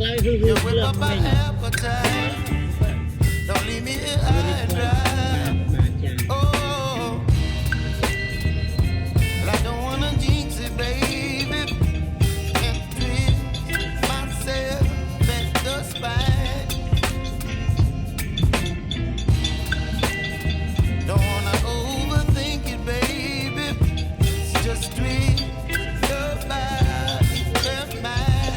เราคือเครื่องไม่หนัก Don't leave me here ไม่ได้ high and ควัน dry. มาจาก Oh, but I don't wanna jinx it, baby, and twist myself at the spine. Don't wanna overthink it, baby. It's just twist your body and mine.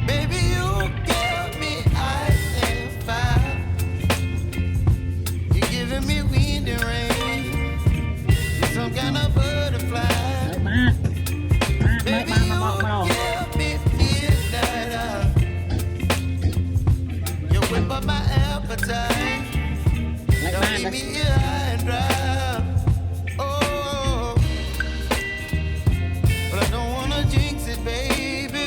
Baby, you give me ice and fire. You're giving me wind and rain. You're some kind of butterfly. มา Baby, มา you give me midnight. You whip up my appetite. มา Don't leave me here high and dry. Oh, but I don't wanna jinx it, baby.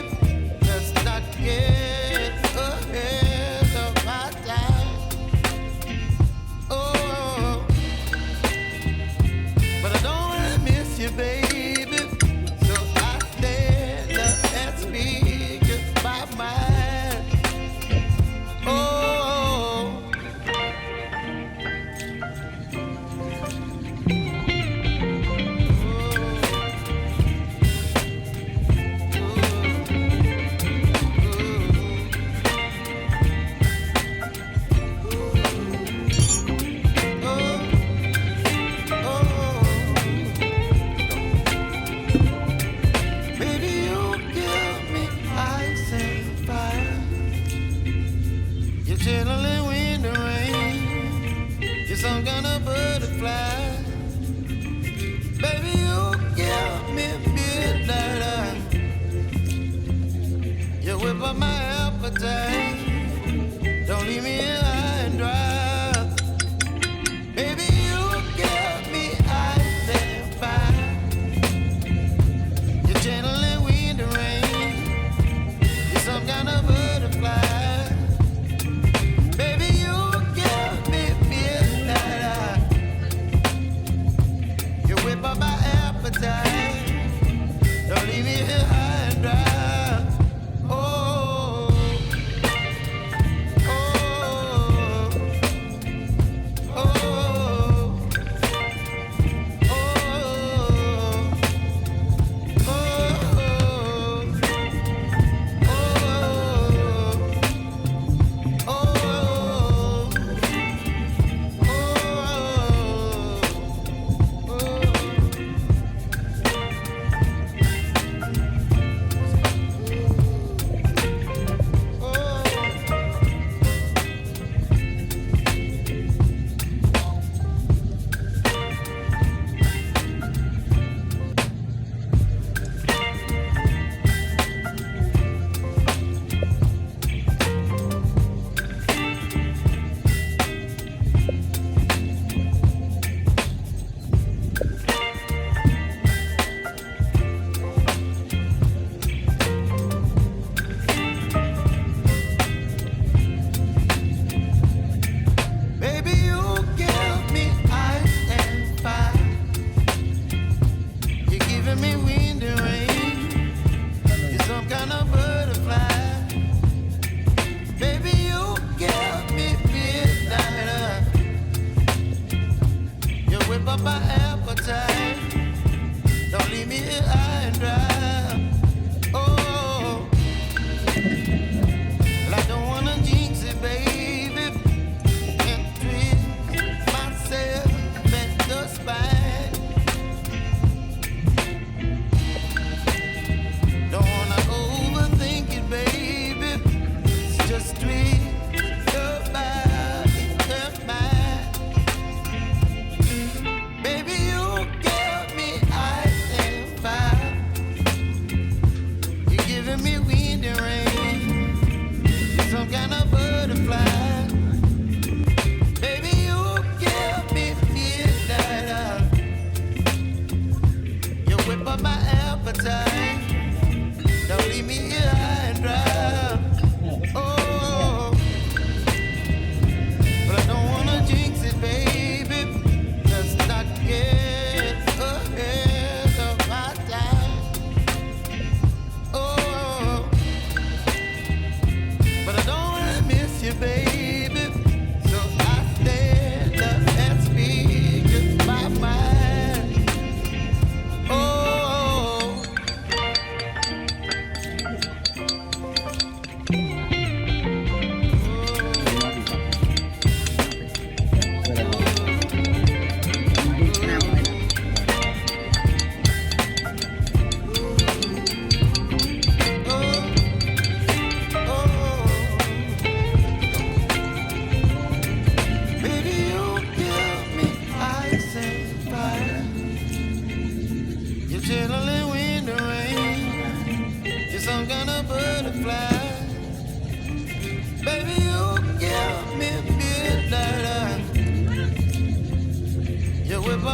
Let's not get ahead of my time. Oh, but I don't wanna miss you, baby. So I stand up and speak my mind. Oh. Baby, you give me ice and fire. You're chilling wind and rain. You're some kind of butterfly. Baby, you give me midnight. You whip up my appetite. Don't leave me here high and dry. Baby, you give me ice and fire. You're channeling wind and rain. You're some kind of butterfly. Baby, you give me midnight. You whip up my appetite. Don't leave me here high and dry. Oh,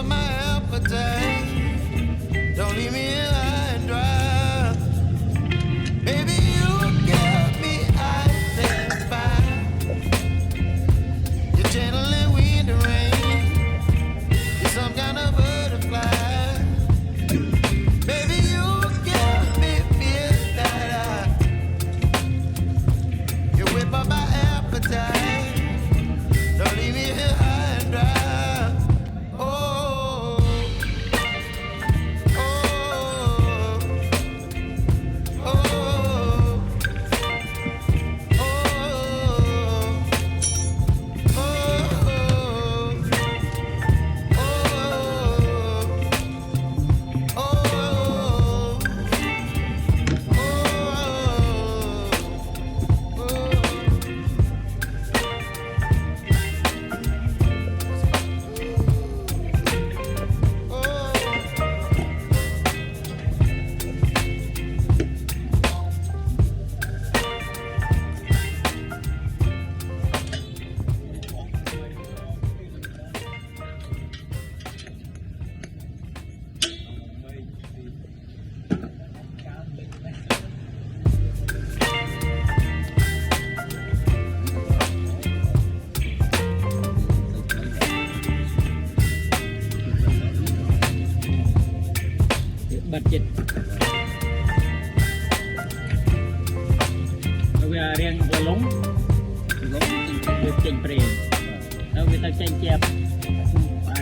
up my appetite. Don't leave me here high and dry. Baby, you give me ice and fire. You're channeling wind and rain. You're some kind of butterfly. Baby, you give me midnight. You whip up my appetite. Don't leave me here high and dry. Oh, oh, oh, oh, bật chích rồi riêng vừa lúng vừa chỉnh bền rồi người ta chỉnh chẹp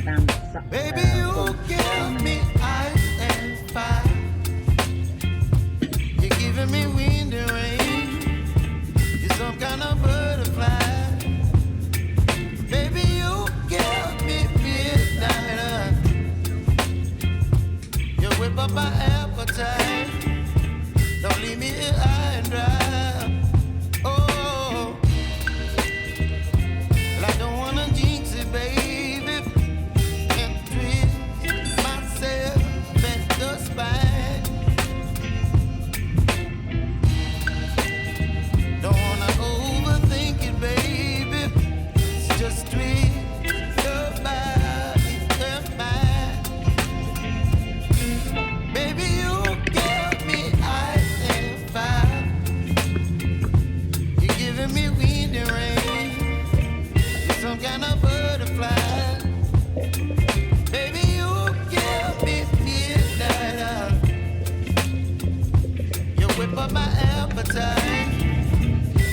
tam baby, you give me ice and fire. You're giving me wind and rain. You're some kind of butterfly. Baby, you give me midnight. You whip up my appetite. Don't leave me here high and dry. Oh, well, I don't wanna jinx it, baby, and twist myself at the spine. Don't wanna overthink it, baby. It's just twist your body and mine. Baby, you give me ice and fire. You're giving me wind and rain. You're some kind of butterfly. Baby, you give me midnight. You whip up my appetite.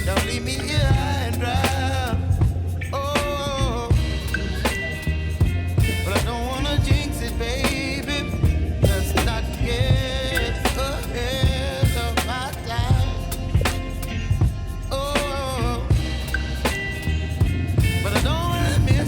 Don't leave me here high and dry. Oh, but I don't wanna jinx it, baby. Let's not get ahead of my time. Oh, but I don't wanna miss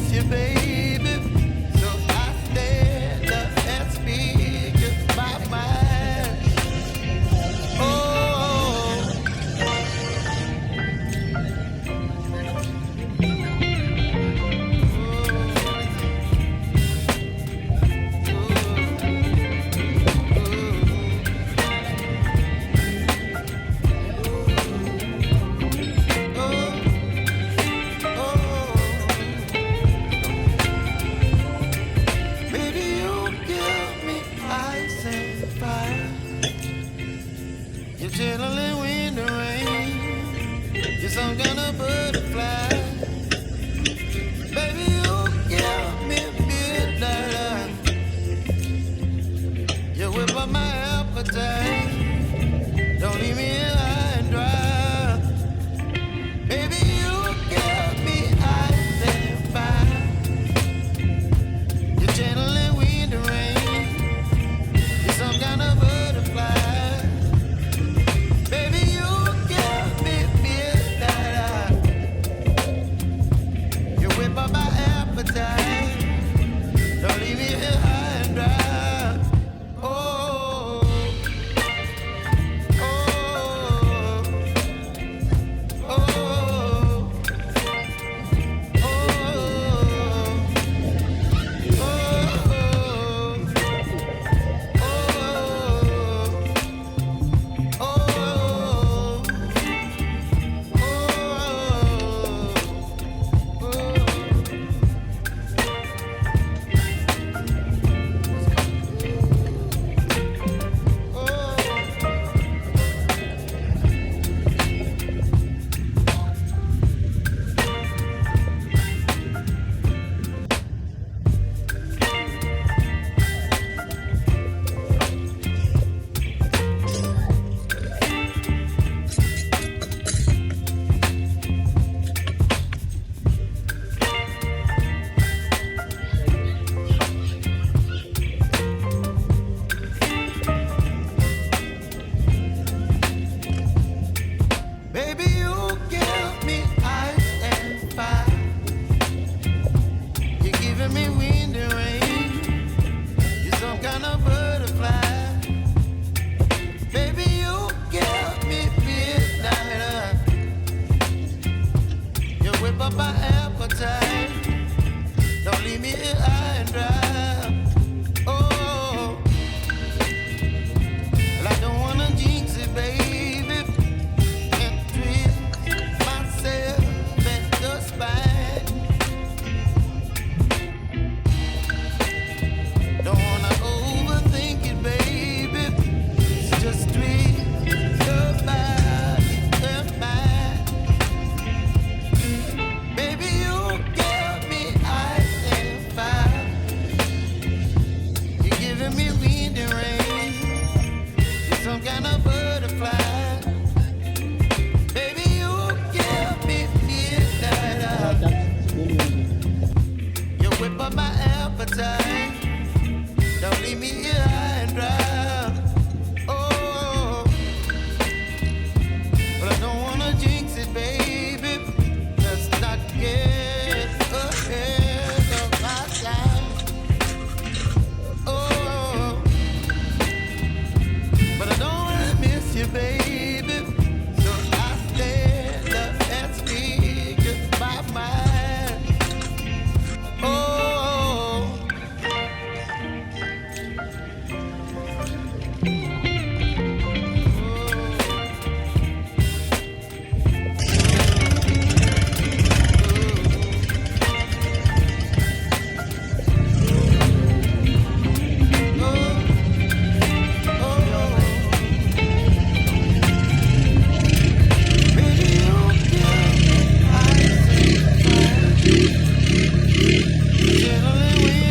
up my appetite.